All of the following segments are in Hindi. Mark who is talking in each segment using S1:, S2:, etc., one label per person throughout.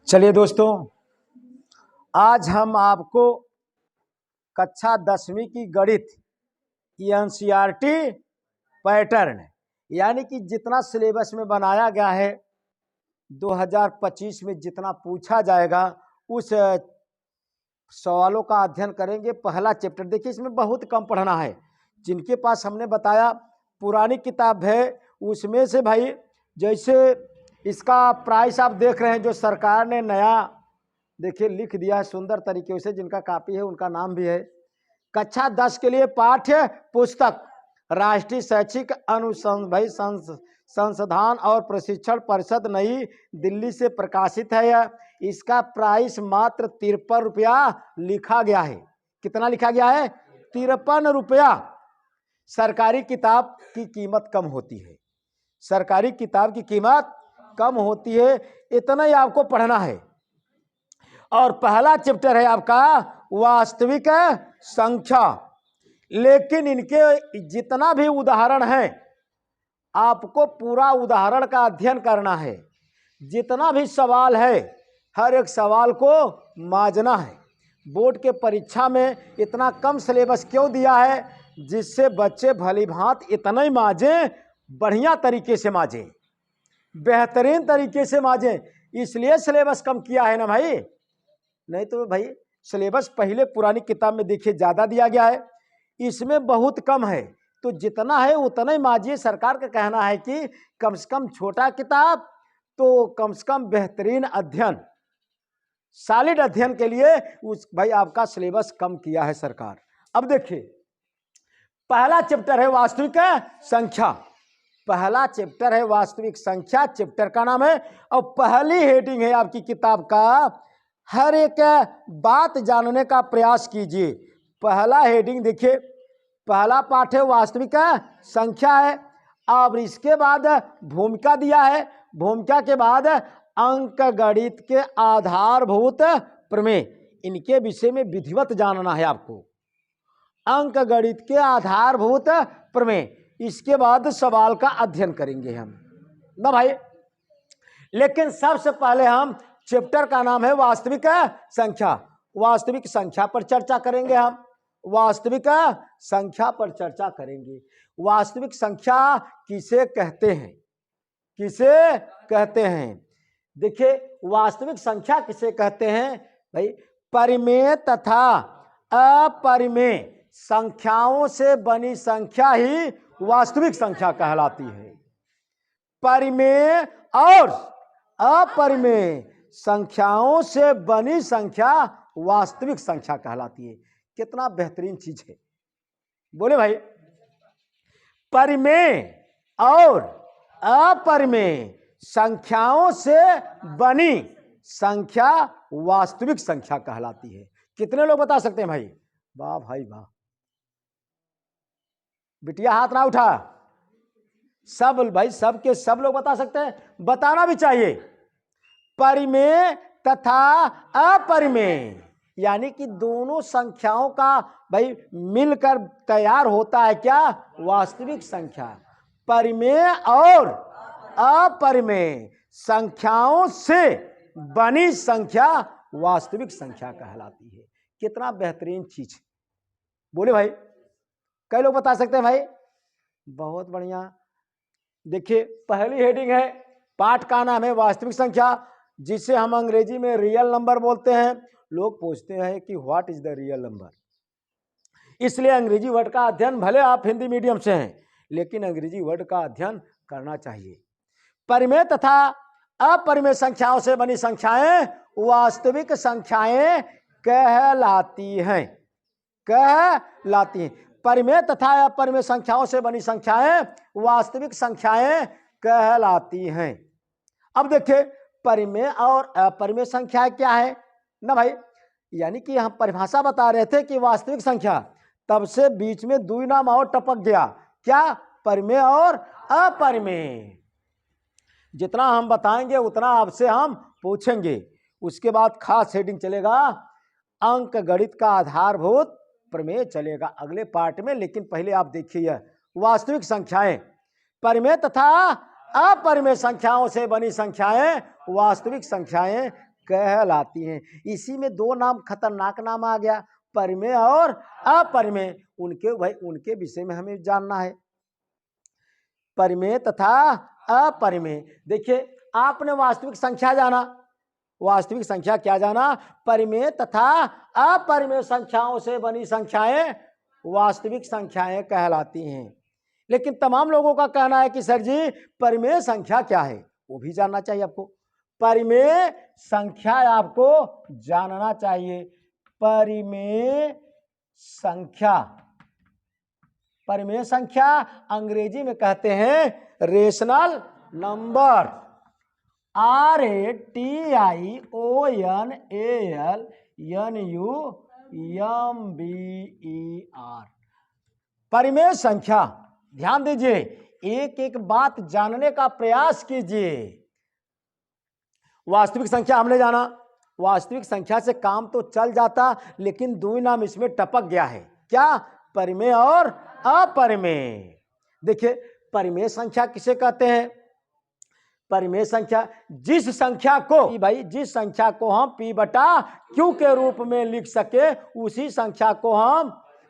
S1: चलिए दोस्तों, आज हम आपको कक्षा 10वीं की गणित एनसीईआरटी पैटर्न यानी कि जितना सिलेबस में बनाया गया है 2025 में जितना पूछा जाएगा उस सवालों का अध्ययन करेंगे। पहला चैप्टर देखिए, इसमें बहुत कम पढ़ना है। जिनके पास हमने बताया पुरानी किताब है उसमें से भाई, जैसे इसका प्राइस आप देख रहे हैं जो सरकार ने नया देखिए लिख दिया है सुंदर तरीके से। जिनका कॉपी है उनका नाम भी है। कक्षा 10 के लिए पाठ्य पुस्तक राष्ट्रीय शैक्षिक संस्थान और प्रशिक्षण परिषद नई दिल्ली से प्रकाशित है। यह इसका प्राइस मात्र 53 रुपया लिखा गया है। कितना लिखा गया है? 53 रुपया। सरकारी किताब की कीमत कम होती है, सरकारी किताब की कीमत कम होती है। इतना ही आपको पढ़ना है। और पहला चैप्टर है आपका वास्तविक संख्या। लेकिन इनके जितना भी उदाहरण है आपको पूरा उदाहरण का अध्ययन करना है। जितना भी सवाल है हर एक सवाल को माजना है। बोर्ड के परीक्षा में इतना कम सिलेबस क्यों दिया है? जिससे बच्चे भली भांत इतना ही माजें, बढ़िया तरीके से माजें, बेहतरीन तरीके से माजें। इसलिए सिलेबस कम किया है ना भाई। नहीं तो भाई सिलेबस पहले पुरानी किताब में देखिए ज़्यादा दिया गया है, इसमें बहुत कम है। तो जितना है उतना ही माजिए। सरकार का कहना है कि कम से कम छोटा किताब तो कम से कम बेहतरीन अध्ययन, सॉलिड अध्ययन के लिए उस भाई आपका सिलेबस कम किया है सरकार। अब देखिए, पहला चैप्टर है वास्तविक संख्या। पहला चैप्टर है वास्तविक संख्या, चैप्टर का नाम है। और पहली हेडिंग है आपकी किताब का, हर एक बात जानने का प्रयास कीजिए। पहला हेडिंग देखिए, पहला पाठ है वास्तविक संख्या है। अब इसके बाद भूमिका दिया है। भूमिका के बाद अंक गणित के आधारभूत प्रमेय, इनके विषय में विधिवत जानना है आपको। अंक गणित के आधारभूत प्रमेय, इसके बाद सवाल का अध्ययन करेंगे हम ना भाई। लेकिन सबसे पहले हम चैप्टर का नाम है वास्तविक संख्या। वास्तविक संख्या पर चर्चा करेंगे हम। वास्तविक संख्या पर चर्चा करेंगे। वास्तविक संख्या किसे कहते हैं? किसे कहते हैं? देखिए, वास्तविक संख्या किसे कहते हैं भाई? परिमेय तथा अपरिमेय संख्याओं से बनी संख्या ही वास्तविक संख्या कहलाती है। परिमेय और अपरिमेय संख्याओं से बनी संख्या वास्तविक संख्या कहलाती है। कितना बेहतरीन चीज है, बोले भाई। परिमेय और अपरिमेय संख्याओं से बनी संख्या वास्तविक संख्या कहलाती है। कितने लोग बता सकते हैं भाई? वाह भाई वाह। बिटिया हाथ ना उठा। सब भाई, सब के सब लोग बता सकते हैं, बताना भी चाहिए। परिमेय तथा अपरिमेय यानी कि दोनों संख्याओं का भाई मिलकर तैयार होता है क्या? वास्तविक संख्या। परिमेय और अपरिमेय संख्याओं से बनी संख्या वास्तविक संख्या कहलाती है। कितना बेहतरीन चीज, बोले भाई। कई लोग बता सकते हैं भाई, बहुत बढ़िया। देखिए, पहली हेडिंग है, पाठ का नाम है वास्तविक संख्या, जिसे हम अंग्रेजी में रियल नंबर बोलते हैं। लोग पूछते हैं कि what is the real number. इसलिए अंग्रेजी वर्ड का अध्ययन, भले आप हिंदी मीडियम से हैं लेकिन अंग्रेजी वर्ड का अध्ययन करना चाहिए। परिमेय तथा अपरिमेय संख्याओं से बनी संख्याएं वास्तविक संख्याएं कहलाती हैं। कहलाती हैं। परिमेय तथा अपरिमेय संख्याओं से बनी संख्याएं वास्तविक संख्याएं कहलाती हैं। अब देखिए, परिमेय और अपरिमेय संख्या क्या है ना भाई। यानी कि हम परिभाषा बता रहे थे कि वास्तविक संख्या, तब से बीच में दुई नाम और टपक गया। क्या? परिमेय और अपरिमेय। जितना हम बताएंगे उतना आपसे हम पूछेंगे। उसके बाद खास हेडिंग चलेगा, अंक गणित का आधारभूत प्रमेय चलेगा अगले पार्ट में। लेकिन पहले आप देखिए, वास्तविक संख्याएं, परिमेय तथा अपरिमेय संख्याओं से बनी संख्याएं वास्तविक संख्याएं कहलाती हैं। इसी में दो नाम खतरनाक नाम आ गया, परिमेय और अपरिमेय। उनके विषय में हमें जानना है, परिमेय तथा अपरिमेय। देखिए आपने वास्तविक संख्या जाना, वास्तविक संख्या क्या जाना, परिमेय तथा अपरिमेय संख्याओं से बनी संख्याएं वास्तविक संख्याएं कहलाती हैं। लेकिन तमाम लोगों का कहना है कि सर जी परिमेय संख्या क्या है, वो भी जानना चाहिए आपको। परिमेय संख्या आपको जानना चाहिए। परिमेय संख्या, परिमेय संख्या अंग्रेजी में कहते हैं रेशनल नंबर, RATIONALNUMBER। परिमेय संख्या, ध्यान दीजिए, एक एक बात जानने का प्रयास कीजिए। वास्तविक संख्या हमने जाना, वास्तविक संख्या से काम तो चल जाता, लेकिन दो नाम इसमें टपक गया है, क्या, परिमेय और अपरिमेय। देखिए परिमेय संख्या किसे कहते हैं, परिमेय संख्या जिस संख्या को भाई, जिस संख्या को हम P बटा Q के रूप में लिख सके उसी संख्या को हम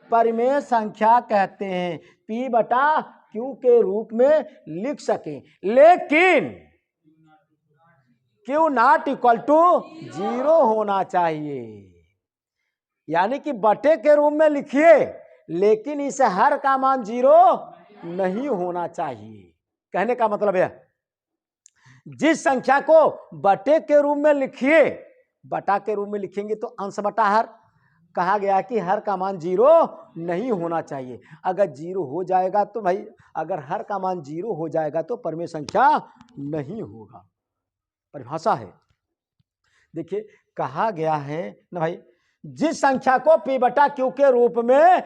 S1: परिमेय संख्या कहते हैं, P बटा Q के रूप में लिख सके। लेकिन Q नॉट इक्वल टू 0 होना चाहिए, यानी कि बटे के रूप में लिखिए, लेकिन इसे हर का मान 0 नहीं होना चाहिए। कहने का मतलब है जिस संख्या को बटे के रूप में लिखिए, बटा के रूप में लिखेंगे तो अंश बटा हर, कहा गया कि हर का मान 0 नहीं होना चाहिए। अगर 0 हो जाएगा तो भाई, अगर हर का मान 0 हो जाएगा तो परिमेय संख्या नहीं होगा, परिभाषा है। देखिए कहा गया है ना भाई, जिस संख्या को P बटा Q के रूप में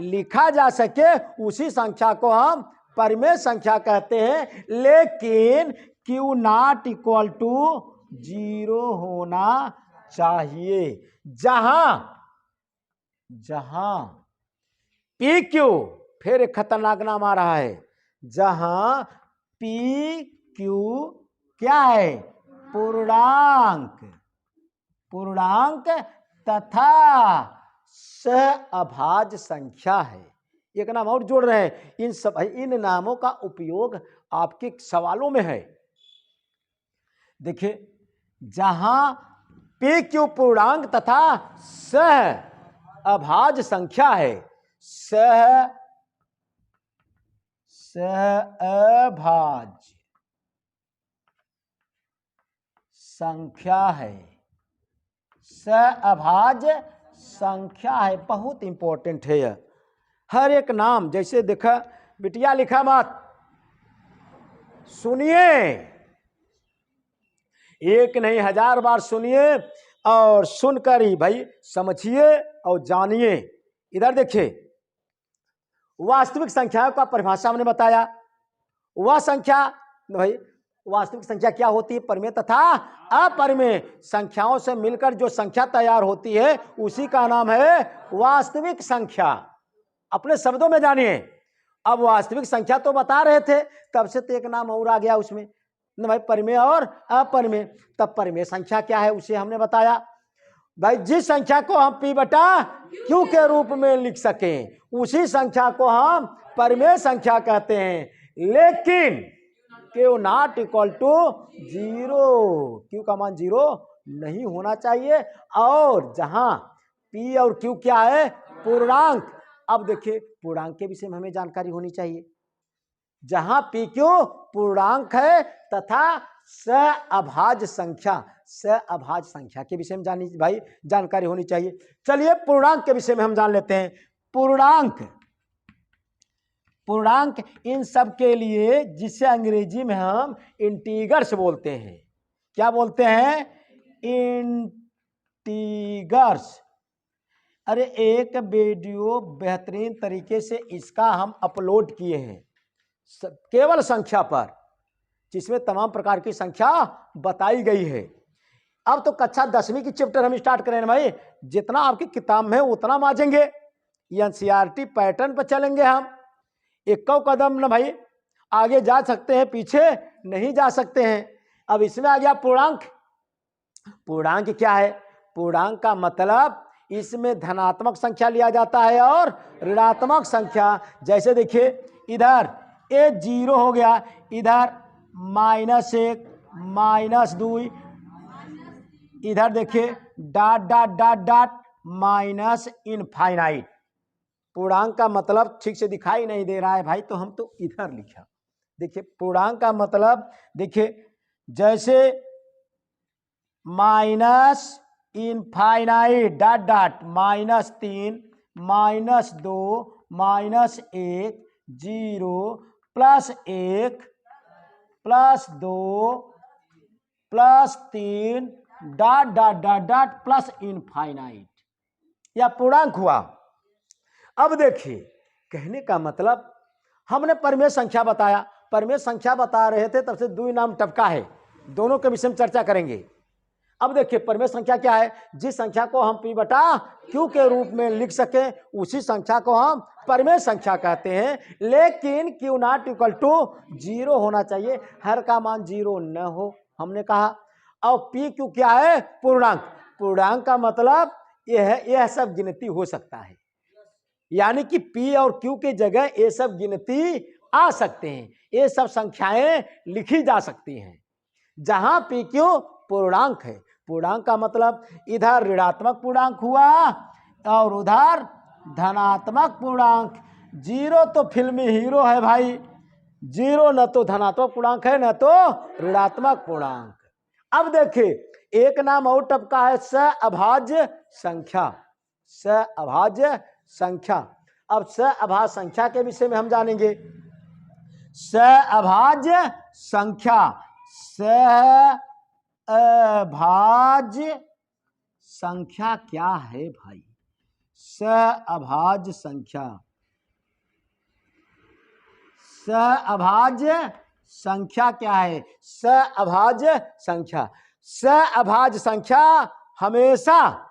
S1: लिखा जा सके उसी संख्या को हम परिमेय संख्या कहते हैं। लेकिन Q नॉट इक्वल टू 0 होना चाहिए। जहां PQ, फिर एक खतरनाक नाम आ रहा है, जहां PQ क्या है, पूर्णांक तथा सहअभाज्य संख्या है। एक नाम और जोड़ रहे हैं, इन नामों का उपयोग आपके सवालों में है। देखिए जहां PQ पूर्णांक तथा सहअभाज्य संख्या है, सहअभाज्य संख्या है, सहअभाज्य संख्या है, बहुत इंपॉर्टेंट है यह। हर एक नाम, जैसे देखा बिटिया लिखा मत, सुनिए, एक नहीं 1000 बार सुनिए और सुनकर ही भाई समझिए और जानिए। इधर देखिए, वास्तविक संख्याओं का परिभाषा हमने बताया। वह संख्या भाई, वास्तविक संख्या क्या होती है, परिमेय तथा अपरिमेय संख्याओं से मिलकर जो संख्या तैयार होती है उसी का नाम है वास्तविक संख्या। अपने शब्दों में जानिए। अब वास्तविक संख्या तो बता रहे थे, तब से तो एक नाम और आ गया उसमें ना भाई, परिमेय और अपरिमेय। तब परिमेय संख्या क्या है उसे हमने बताया भाई, जिस संख्या को हम P बटा Q के रूप में लिख सकें उसी संख्या को हम परिमेय संख्या कहते हैं। लेकिन Q not equal to 0, Q का मान 0 नहीं होना चाहिए। और जहां P और Q क्या है, पूर्णांक। अब देखिए पूर्णांक के विषय में हमें जानकारी होनी चाहिए। जहां PQ पूर्णांक है तथा सहअभाज्य संख्या, सहअभाज्य संख्या के विषय में भाई जानकारी होनी चाहिए। चलिए पूर्णांक के विषय में हम जान लेते हैं। पूर्णांक इन सब के लिए जिसे अंग्रेजी में हम इंटीगर्स बोलते हैं। क्या बोलते हैं, इंटीगर्स। अरे एक वीडियो बेहतरीन तरीके से इसका हम अपलोड किए हैं केवल संख्या पर, जिसमें तमाम प्रकार की संख्या बताई गई है। अब तो कक्षा 10वीं की चैप्टर हम स्टार्ट करें भाई, जितना आपकी किताब में उतना माजेंगे। NCERT पैटर्न पर चलेंगे हम। 1 कदम ना भाई आगे जा सकते हैं, पीछे नहीं जा सकते हैं। अब इसमें आ गया पूर्णांक। पूर्णांक क्या है? पूर्णांक का मतलब इसमें धनात्मक संख्या लिया जाता है और ऋणात्मक संख्या। जैसे देखिए इधर ये 0 हो गया, इधर -1 -2, इधर देखिए dot dot dot dot minus infinite. पूर्णांक का मतलब ठीक से दिखाई नहीं दे रहा है भाई, तो हम तो इधर लिखा। देखिए पूर्णांक का मतलब देखिए जैसे minus infinite dot dot -3 -2 -1 0 +1 +2 +3 dot dot dot dot plus infinite, यह पूर्णांक हुआ। अब देखिए कहने का मतलब हमने परिमेय संख्या बताया, परिमेय संख्या बता रहे थे तब से दुई नाम टपका है, दोनों के विषय में चर्चा करेंगे। अब देखिए परिमेय संख्या क्या है? जिस संख्या को हम P बटा Q के रूप में लिख सके उसी संख्या को हम परिमेय संख्या कहते हैं। लेकिन Q नॉट इक्वल टू 0 होना चाहिए, हर का मान 0 न हो, हमने कहा। और PQ क्या है? पूर्णांक। पूर्णांक का मतलब यह सब गिनती हो सकता है, यानी कि P और Q की जगह ये सब गिनती आ सकते हैं, ये सब संख्याएं लिखी जा सकती हैं। जहां PQ पूर्णांक है, पूर्णांक का मतलब इधर ऋणात्मक पूर्णांक हुआ और उधर धनात्मक पूर्णांक। 0 तो फिल्मी हीरो है भाई, 0 न तो धनात्मक पूर्णांक है न तो ऋणात्मक पूर्णांक। अब देखिए एक नाम और टपका है सहअभाज्य संख्या। सहअभाज्य संख्या, अब सहअभाज्य संख्या के विषय में हम जानेंगे। सहअभाज्य संख्या, सहअभाज्य संख्या क्या है भाई? सहअभाज्य संख्या, सहअभाज्य संख्या क्या है? सहअभाज्य संख्या, सहअभाज्य संख्या हमेशा,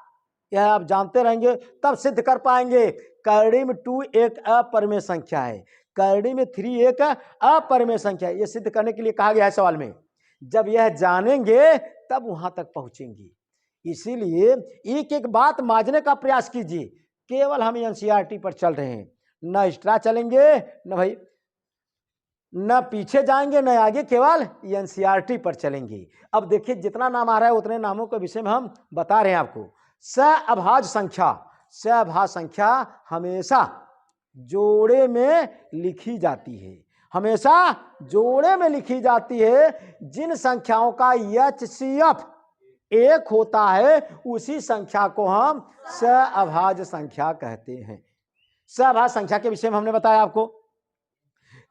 S1: यह आप जानते रहेंगे तब सिद्ध कर पाएंगे। करड़ी में 2 एक अपरिमेय संख्या है, करड़ी में 3 एक अपरिमेय संख्या है। यह सिद्ध करने के लिए कहा गया है सवाल में। जब यह जानेंगे तब वहां तक पहुंचेंगे। इसीलिए एक एक बात मांझने का प्रयास कीजिए। केवल हम एनसीईआरटी पर चल रहे हैं, न एक्स्ट्रा चलेंगे, न भाई न पीछे जाएंगे न आगे, केवल एनसीईआरटी पर चलेंगे। अब देखिए जितना नाम आ रहा है उतने नामों के विषय में हम बता रहे हैं आपको। सहअभाज्य संख्या, सहअभाज्य संख्या हमेशा जोड़े में लिखी जाती है, हमेशा जोड़े में लिखी जाती है। जिन संख्याओं का HCF 1 होता है उसी संख्या को हम सहअभाज्य संख्या कहते हैं। सहअभाज्य संख्या के विषय में हमने बताया आपको।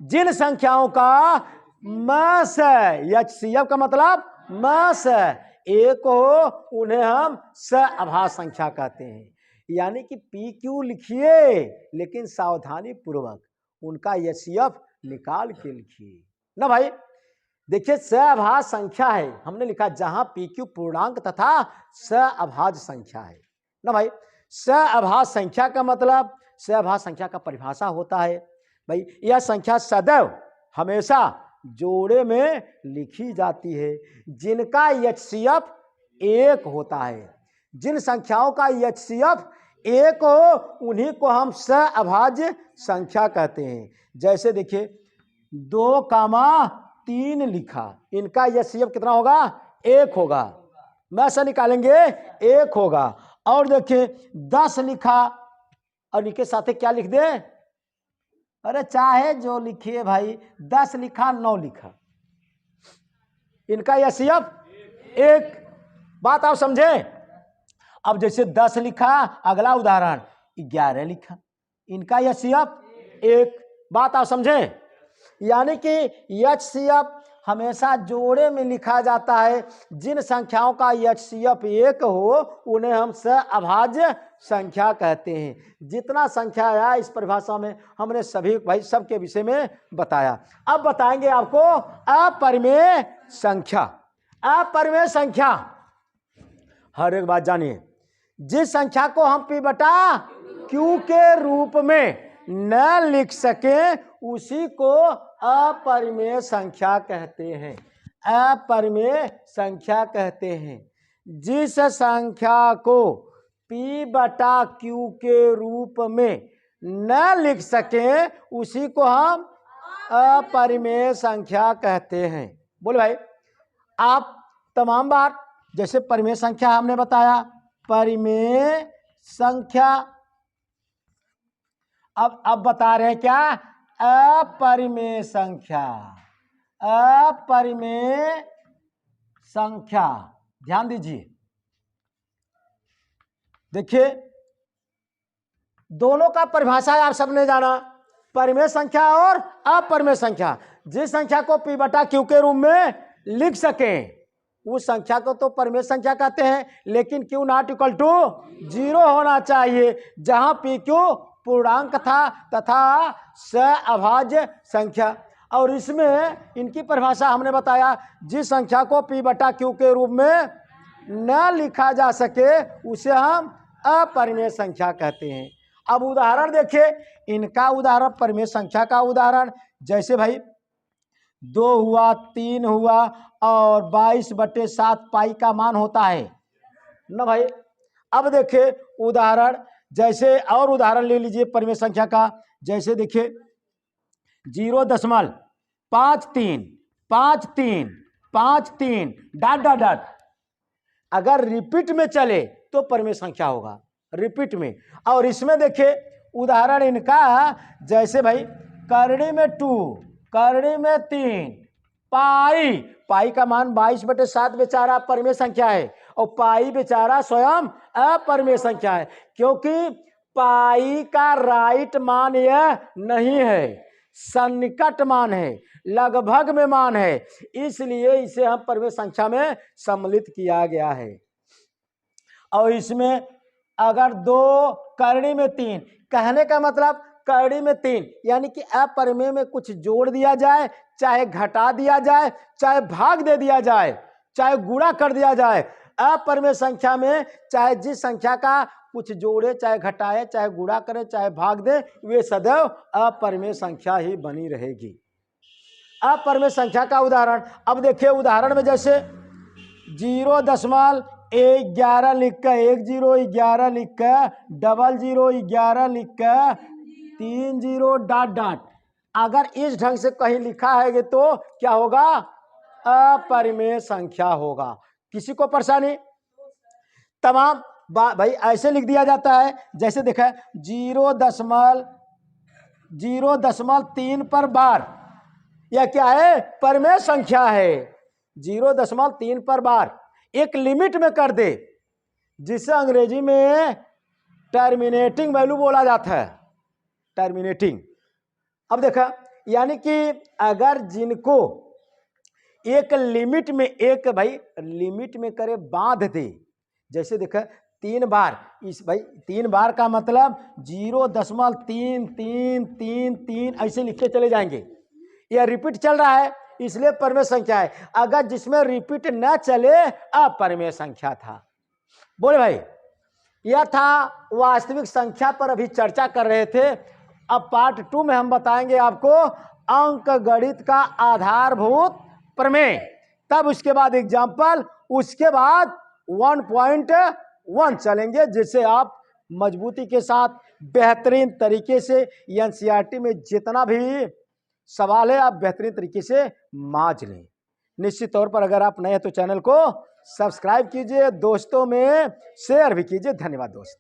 S1: जिन संख्याओं का मस HCF का मतलब मस 1 हो उन्हें हम सहअभाज्य संख्या कहते हैं। यानी कि PQ लिखिए लेकिन सावधानी पूर्वक उनका HCF निकाल के लिखिए ना भाई। देखिए सहअभाज्य संख्या है, हमने लिखा जहां PQ पूर्णांक तथा सहअभाज्य संख्या है ना भाई। सहअभाज्य संख्या का मतलब, सहअभाज्य संख्या का परिभाषा होता है भाई, यह संख्या सदैव हमेशा जोड़े में लिखी जाती है जिनका HCF 1 होता है। जिन संख्याओं का HCF 1 हो उन्हीं को हम सहअभाज्य संख्या कहते हैं। जैसे देखिए 2,3 लिखा, इनका HCF कितना होगा? 1 होगा, मैं से निकालेंगे 1 होगा। और देखिए 10 लिखा और इनके साथ क्या लिख दे? अरे चाहे जो लिखिए भाई, 10 लिखा 9 लिखा, इनका HCF 1। बात आप समझे? अब जैसे 10 लिखा, अगला उदाहरण 11 लिखा, इनका HCF 1। बात आप समझे? यानी कि HCF हमेशा जोड़े में लिखा जाता है। जिन संख्याओं का HCF 1 हो उन्हें हम सहअभाज्य संख्या कहते हैं। जितना संख्या आया इस परिभाषा में हमने सभी भाई सबके विषय में बताया। अब बताएंगे आपको अपरिमेय संख्या। अपरिमेय संख्या, हर एक बात जानिए, जिस संख्या को हम P बटा Q के रूप में न लिख सके उसी को अपरिमेय संख्या कहते हैं, अपरिमेय संख्या कहते हैं। जिस संख्या को P बटा Q के रूप में न लिख सके उसी को हम अपरिमेय संख्या कहते हैं। बोले भाई, आप तमाम बार जैसे परिमेय संख्या हमने बताया, परिमेय संख्या, अब बता रहे हैं क्या, अपरिमेय संख्या। अपरिमेय संख्या, ध्यान दीजिए, देखिए दोनों का परिभाषा आप सबने जाना, परिमेय संख्या और अपरिमेय संख्या। जिस संख्या को P बटा Q के रूप में लिख सकें उस संख्या को तो परिमेय संख्या कहते हैं, लेकिन Q नॉट इक्वल टू 0 होना चाहिए, जहां PQ पूर्णांक था तथा अभाज्य संख्या। और इसमें इनकी परिभाषा हमने बताया, जिस संख्या को P बटा Q के रूप में न लिखा जा सके उसे हम अपरिमेय संख्या कहते हैं। अब उदाहरण देखिए, इनका उदाहरण परिमेय संख्या का उदाहरण, जैसे भाई 2 हुआ, 3 हुआ और 22/7 पाई का मान होता है ना भाई। अब देखिए उदाहरण, जैसे और उदाहरण ले लीजिए परिमेय संख्या का, जैसे देखिए 0.535353 डॉट डॉट डॉट, अगर रिपीट में चले तो परिमेय संख्या होगा, रिपीट में। और इसमें देखिए उदाहरण इनका, जैसे भाई करड़ी में 2, करड़ी में 3, पाई का मान 22/7 बेचारा परिमेय संख्या है और पाई बेचारा स्वयं अपरिमेय संख्या है, क्योंकि पाई का राइट मान यह नहीं है, सन्निकट मान है, लगभग में मान है, इसलिए इसे हम परिमेय संख्या में सम्मिलित किया गया है। और इसमें अगर 2 करड़ी में 3, कहने का मतलब करड़ी में 3 यानी कि अपरिमेय में कुछ जोड़ दिया जाए, चाहे घटा दिया जाए, चाहे भाग दे दिया जाए, चाहे गुणा कर दिया जाए, अपरिमेय संख्या में चाहे जिस संख्या का कुछ जोड़े, चाहे घटाए, चाहे गुणा करे, चाहे भाग दे, वे सदैव अपरिमेय संख्या ही बनी रहेगी। अपरिमेय संख्या का उदाहरण, अब देखिए उदाहरण में जैसे 0.11 लिख कर, 1011 लिख कर, 0011 लिख कर, 30 डॉट डॉट, अगर इस ढंग से कहीं लिखा है तो क्या होगा, अपरिमेय संख्या होगा। किसी को परेशानी, तमाम भाई ऐसे लिख दिया जाता है, जैसे देखा 0.3 पर बार, यह क्या है, परिमेय संख्या है। 0.3 पर बार एक लिमिट में कर दे, जिसे अंग्रेजी में टर्मिनेटिंग वैल्यू बोला जाता है, टर्मिनेटिंग। अब देखा, यानी कि अगर जिनको एक लिमिट में, एक भाई लिमिट में करे, बांध दे, जैसे देखा 3 बार, इस भाई 3 बार का मतलब 0.33333 ऐसे लिखते चले जाएंगे, यह रिपीट चल रहा है इसलिए परिमेय संख्या है। अगर जिसमें रिपीट न चले अपरिमेय संख्या था। बोले भाई, यह था वास्तविक संख्या पर अभी चर्चा कर रहे थे। अब पार्ट 2 में हम बताएंगे आपको अंक गणित का आधारभूत प्रमेय, तब उसके बाद एग्जाम्पल, उसके बाद 1.1 चलेंगे, जिससे आप मजबूती के साथ बेहतरीन तरीके से एनसीईआरटी में जितना भी सवाल है आप बेहतरीन तरीके से मांझ लें। निश्चित तौर पर अगर आप नए हैं तो चैनल को सब्सक्राइब कीजिए, दोस्तों में शेयर भी कीजिए। धन्यवाद दोस्त।